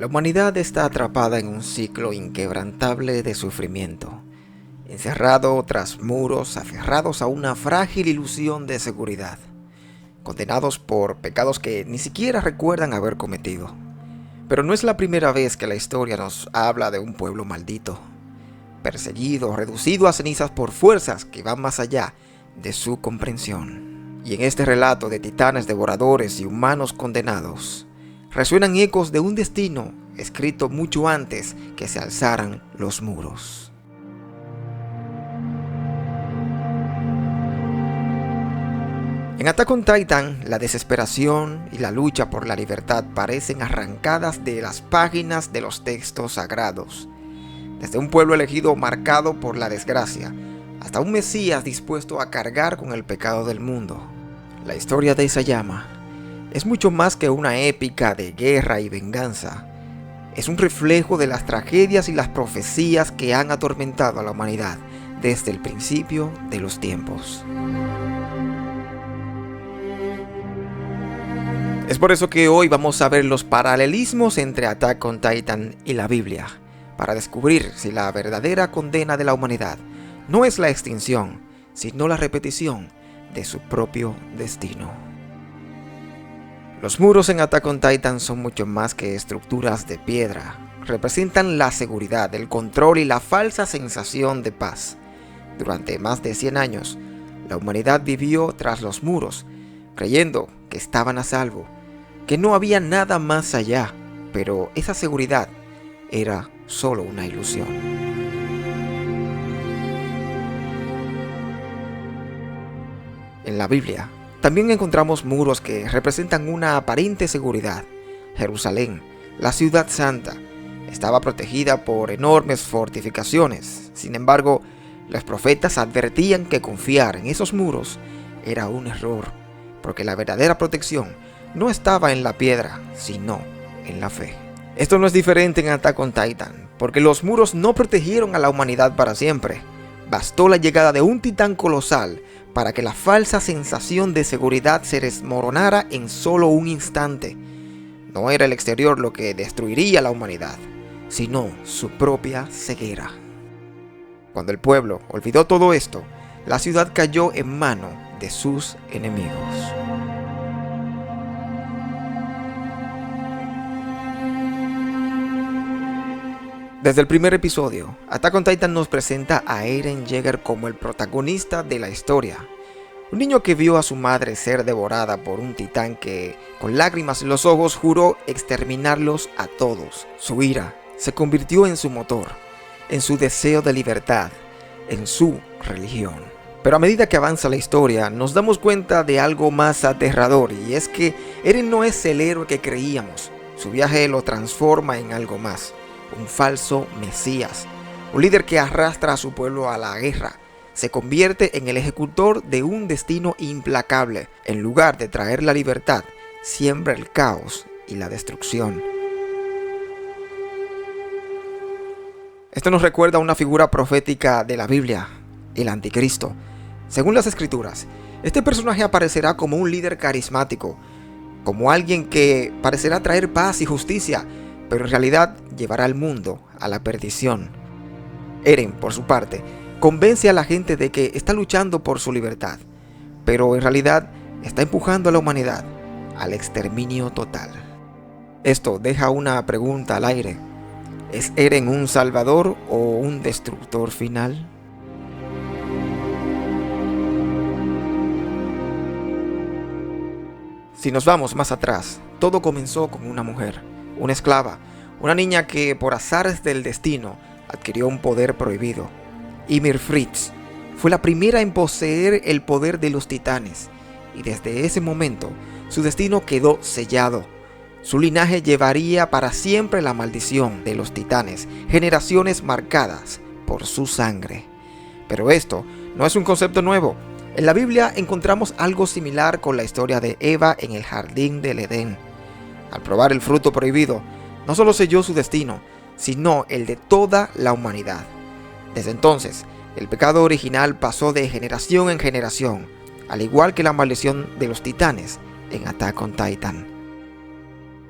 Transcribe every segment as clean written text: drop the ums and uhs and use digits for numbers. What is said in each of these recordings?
La humanidad está atrapada en un ciclo inquebrantable de sufrimiento, encerrado tras muros, aferrados a una frágil ilusión de seguridad, condenados por pecados que ni siquiera recuerdan haber cometido. Pero no es la primera vez que la historia nos habla de un pueblo maldito, perseguido, reducido a cenizas por fuerzas que van más allá de su comprensión. Y en este relato de titanes devoradores y humanos condenados, resuenan ecos de un destino escrito mucho antes que se alzaran los muros. En Attack on Titan, la desesperación y la lucha por la libertad parecen arrancadas de las páginas de los textos sagrados. Desde un pueblo elegido marcado por la desgracia, hasta un Mesías dispuesto a cargar con el pecado del mundo. La historia de Isayama es mucho más que una épica de guerra y venganza. Es un reflejo de las tragedias y las profecías que han atormentado a la humanidad desde el principio de los tiempos. Es por eso que hoy vamos a ver los paralelismos entre Attack on Titan y la Biblia, para descubrir si la verdadera condena de la humanidad no es la extinción, sino la repetición de su propio destino. Los muros en Attack on Titan son mucho más que estructuras de piedra. Representan la seguridad, el control y la falsa sensación de paz. Durante más de 100 años, la humanidad vivió tras los muros, creyendo que estaban a salvo, que no había nada más allá, pero esa seguridad era solo una ilusión. En la Biblia, también encontramos muros que representan una aparente seguridad. Jerusalén, la ciudad santa, estaba protegida por enormes fortificaciones. Sin embargo, los profetas advertían que confiar en esos muros era un error, porque la verdadera protección no estaba en la piedra, sino en la fe. Esto no es diferente en Attack on Titan, porque los muros no protegieron a la humanidad para siempre. Bastó la llegada de un titán colosal para que la falsa sensación de seguridad se desmoronara en solo un instante. No era el exterior lo que destruiría a la humanidad, sino su propia ceguera. Cuando el pueblo olvidó todo esto, la ciudad cayó en mano de sus enemigos. Desde el primer episodio, Attack on Titan nos presenta a Eren Yeager como el protagonista de la historia. Un niño que vio a su madre ser devorada por un titán que, con lágrimas en los ojos, juró exterminarlos a todos. Su ira se convirtió en su motor, en su deseo de libertad, en su religión. Pero a medida que avanza la historia, nos damos cuenta de algo más aterrador, y es que Eren no es el héroe que creíamos. Su viaje lo transforma en algo más. Un falso Mesías, un líder que arrastra a su pueblo a la guerra, se convierte en el ejecutor de un destino implacable. En lugar de traer la libertad, siembra el caos y la destrucción. Esto nos recuerda a una figura profética de la Biblia, el Anticristo. Según las Escrituras, este personaje aparecerá como un líder carismático, como alguien que parecerá traer paz y justicia, pero en realidad llevará al mundo a la perdición. Eren, por su parte, convence a la gente de que está luchando por su libertad, pero en realidad está empujando a la humanidad al exterminio total. Esto deja una pregunta al aire: ¿es Eren un salvador o un destructor final? Si nos vamos más atrás, todo comenzó con una mujer, una esclava, una niña que por azares del destino adquirió un poder prohibido. Ymir Fritz fue la primera en poseer el poder de los titanes, y desde ese momento su destino quedó sellado. Su linaje llevaría para siempre la maldición de los titanes, generaciones marcadas por su sangre. Pero esto no es un concepto nuevo. En la Biblia encontramos algo similar con la historia de Eva en el jardín del Edén. Al probar el fruto prohibido, no solo selló su destino, sino el de toda la humanidad. Desde entonces, el pecado original pasó de generación en generación, al igual que la maldición de los titanes en Attack on Titan.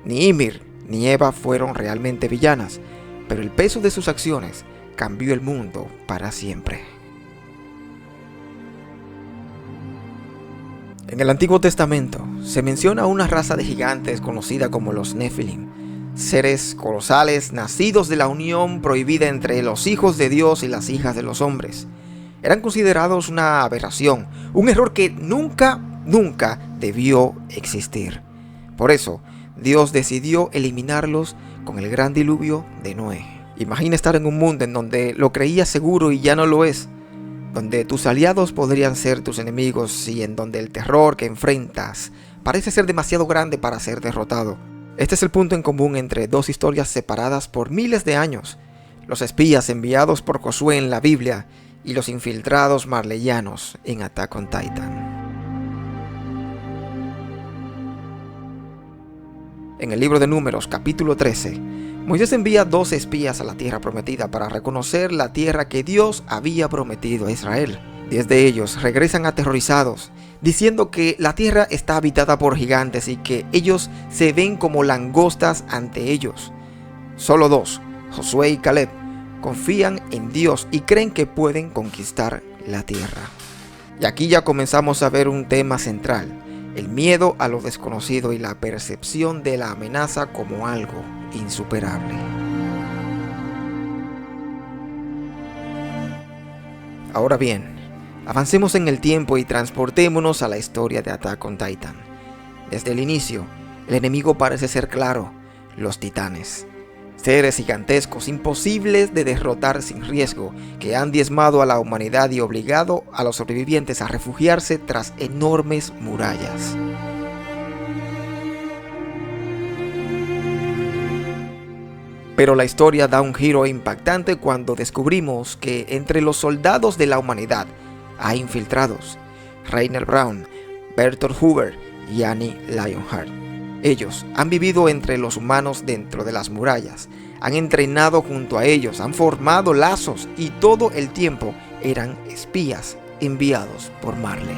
Ni Ymir ni Eva fueron realmente villanas, pero el peso de sus acciones cambió el mundo para siempre. En el Antiguo Testamento se menciona una raza de gigantes conocida como los Nefilim, seres colosales nacidos de la unión prohibida entre los hijos de Dios y las hijas de los hombres. Eran considerados una aberración, un error que nunca debió existir. Por eso, Dios decidió eliminarlos con el gran diluvio de Noé. Imagina estar en un mundo en donde lo creías seguro y ya no lo es, donde tus aliados podrían ser tus enemigos y en donde el terror que enfrentas parece ser demasiado grande para ser derrotado. Este es el punto en común entre dos historias separadas por miles de años: los espías enviados por Josué en la Biblia y los infiltrados marleyanos en Attack on Titan. En el libro de Números, capítulo 13, Moisés envía 2 espías a la tierra prometida para reconocer la tierra que Dios había prometido a Israel. 10 de ellos regresan aterrorizados, diciendo que la tierra está habitada por gigantes y que ellos se ven como langostas ante ellos. Solo 2, Josué y Caleb, confían en Dios y creen que pueden conquistar la tierra. Y aquí ya comenzamos a ver un tema central: el miedo a lo desconocido y la percepción de la amenaza como algo insuperable. Ahora bien, avancemos en el tiempo y transportémonos a la historia de Attack on Titan. Desde el inicio, el enemigo parece ser claro: los titanes. Seres gigantescos imposibles de derrotar sin riesgo, que han diezmado a la humanidad y obligado a los sobrevivientes a refugiarse tras enormes murallas. Pero la historia da un giro impactante cuando descubrimos que entre los soldados de la humanidad hay infiltrados: Rainer Braun, Bertolt Hoover y Annie Lionheart. Ellos han vivido entre los humanos dentro de las murallas, han entrenado junto a ellos, han formado lazos y todo el tiempo eran espías enviados por Marley.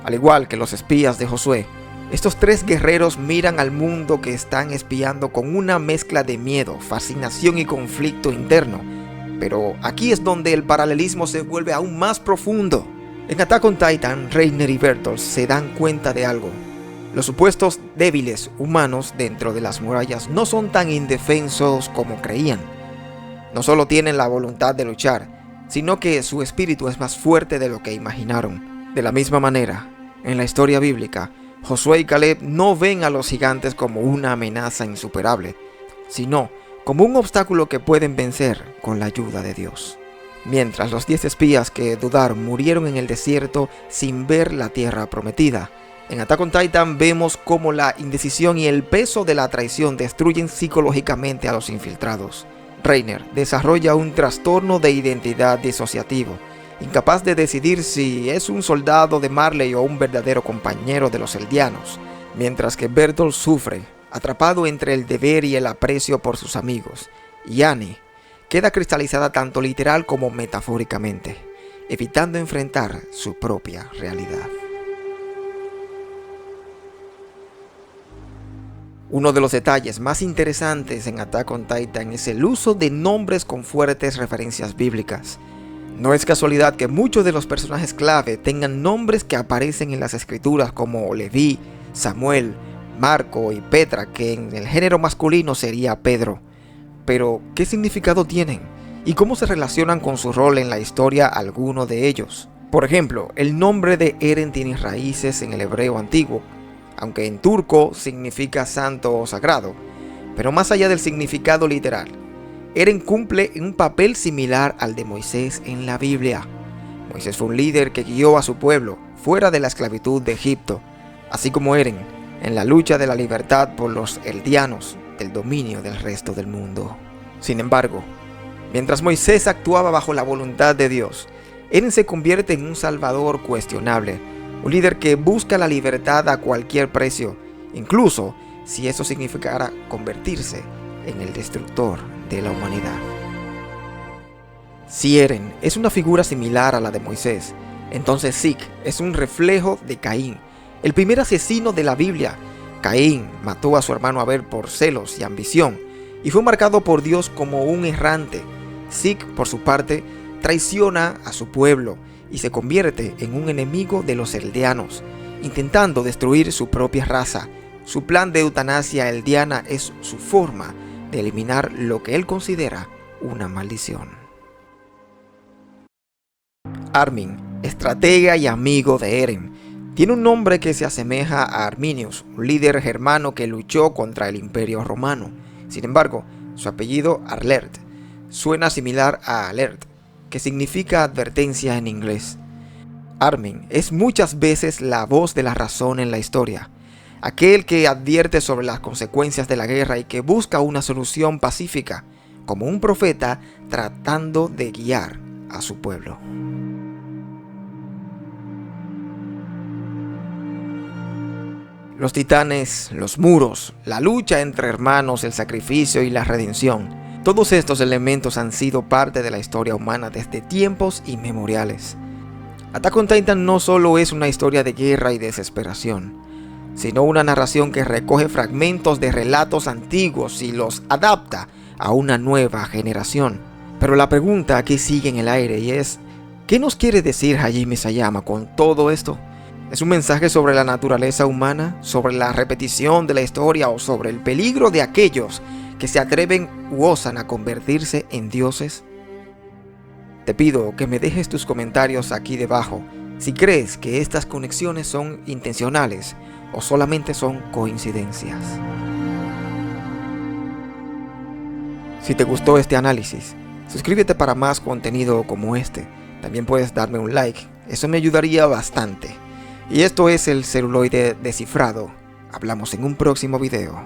Al igual que los espías de Josué, estos 3 guerreros miran al mundo que están espiando con una mezcla de miedo, fascinación y conflicto interno. Pero aquí es donde el paralelismo se vuelve aún más profundo. En Attack on Titan, Rainer y Bertolt se dan cuenta de algo: los supuestos débiles humanos dentro de las murallas no son tan indefensos como creían. No solo tienen la voluntad de luchar, sino que su espíritu es más fuerte de lo que imaginaron. De la misma manera, en la historia bíblica, Josué y Caleb no ven a los gigantes como una amenaza insuperable, sino como un obstáculo que pueden vencer con la ayuda de Dios. Mientras los 10 espías que dudaron murieron en el desierto sin ver la tierra prometida, en Attack on Titan vemos cómo la indecisión y el peso de la traición destruyen psicológicamente a los infiltrados. Rainer desarrolla un trastorno de identidad disociativo, incapaz de decidir si es un soldado de Marley o un verdadero compañero de los Eldianos, mientras que Bertolt sufre, atrapado entre el deber y el aprecio por sus amigos, y Annie queda cristalizada tanto literal como metafóricamente, evitando enfrentar su propia realidad. Uno de los detalles más interesantes en Attack on Titan es el uso de nombres con fuertes referencias bíblicas. No es casualidad que muchos de los personajes clave tengan nombres que aparecen en las escrituras como Leví, Samuel, Marco y Petra, que en el género masculino sería Pedro. Pero, ¿qué significado tienen? ¿Y cómo se relacionan con su rol en la historia alguno de ellos? Por ejemplo, el nombre de Eren tiene raíces en el hebreo antiguo, aunque en turco significa santo o sagrado. Pero más allá del significado literal, Eren cumple un papel similar al de Moisés en la Biblia. Moisés fue un líder que guió a su pueblo fuera de la esclavitud de Egipto, así como Eren en la lucha de la libertad por los eldianos del dominio del resto del mundo. Sin embargo, mientras Moisés actuaba bajo la voluntad de Dios, Eren se convierte en un salvador cuestionable, un líder que busca la libertad a cualquier precio, incluso si eso significara convertirse en el destructor de la humanidad. Si Eren es una figura similar a la de Moisés, entonces Zeke es un reflejo de Caín, el primer asesino de la Biblia. Caín mató a su hermano Abel por celos y ambición y fue marcado por Dios como un errante. Zig, por su parte, traiciona a su pueblo y se convierte en un enemigo de los eldianos, intentando destruir su propia raza. Su plan de eutanasia eldiana es su forma de eliminar lo que él considera una maldición. Armin, estratega y amigo de Eren, tiene un nombre que se asemeja a Arminius, un líder germano que luchó contra el Imperio Romano. Sin embargo, su apellido Arlert suena similar a alert, que significa advertencia en inglés. Armin es muchas veces la voz de la razón en la historia, aquel que advierte sobre las consecuencias de la guerra y que busca una solución pacífica, como un profeta tratando de guiar a su pueblo. Los titanes, los muros, la lucha entre hermanos, el sacrificio y la redención. Todos estos elementos han sido parte de la historia humana desde tiempos inmemoriales. Attack on Titan no solo es una historia de guerra y desesperación, sino una narración que recoge fragmentos de relatos antiguos y los adapta a una nueva generación. Pero la pregunta que sigue en el aire y es, ¿qué nos quiere decir Hajime Isayama con todo esto? ¿Es un mensaje sobre la naturaleza humana, sobre la repetición de la historia o sobre el peligro de aquellos que se atreven u osan a convertirse en dioses? Te pido que me dejes tus comentarios aquí debajo si crees que estas conexiones son intencionales o solamente son coincidencias. Si te gustó este análisis, suscríbete para más contenido como este. También puedes darme un like, eso me ayudaría bastante. Y esto es el celuloide descifrado. Hablamos en un próximo video.